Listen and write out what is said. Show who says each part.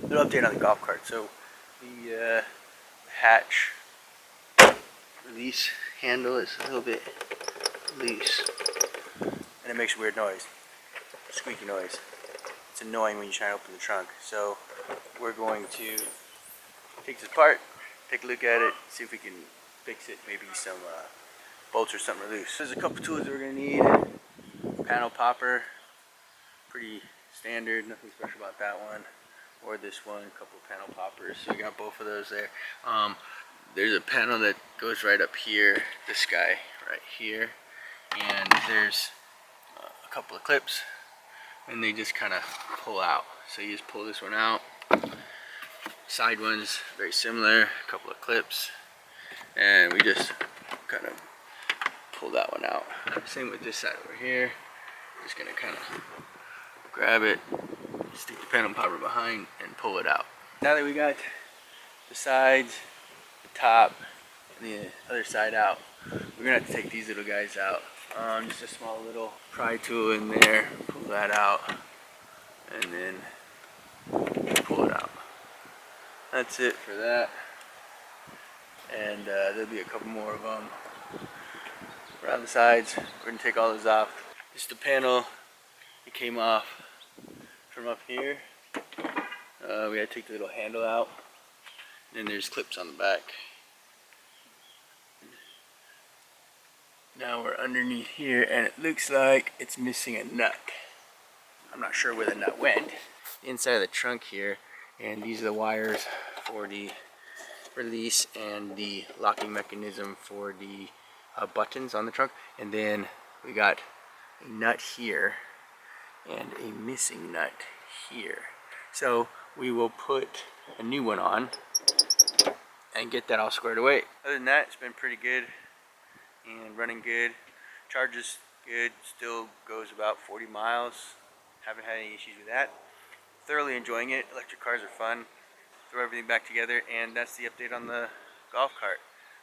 Speaker 1: little update on the golf cart. So the hatch release handle is a little bit loose, and it makes a weird noise, squeaky noise. It's annoying when you try to open the trunk. So we're going to take this apart, take a look at it, see if we can fix it. Maybe some bolts or something are loose. There's a couple tools that we're gonna need. Panel popper, pretty standard, nothing special about that one. Or this one, a couple of panel poppers. So we got both of those there. There's a panel that goes right up here, this guy right here, and there's a couple of clips, and they just kind of pull out. So you just pull this one out. Side ones, very similar, a couple of clips, and we just kind of pull that one out. Same with this side over here. Just gonna kind of grab it, stick the panel popper behind, and pull it out. Now that we got the sides, the top, and the other side out, we're gonna have to take these little guys out. Just a small little pry tool in there, pull that out, and then pull it out. That's it for that. And there'll be a couple more of them around the sides. We're gonna take all those off. Just the panel, it came off from up here. We had to take the little handle out. Then there's clips on the back. Now we're underneath here, and it looks like it's missing a nut. I'm not sure where the nut went. Inside of the trunk here, and these are the wires for the release and the locking mechanism for the buttons on the trunk. And then we got a nut here and a missing nut here. So we will put a new one on and get that all squared away. Other than that, it's been pretty good and running good. Charges good, still goes about 40 miles. Haven't had any issues with that. Thoroughly enjoying it. Electric cars are fun. Throw everything back together, and that's the update on the golf cart.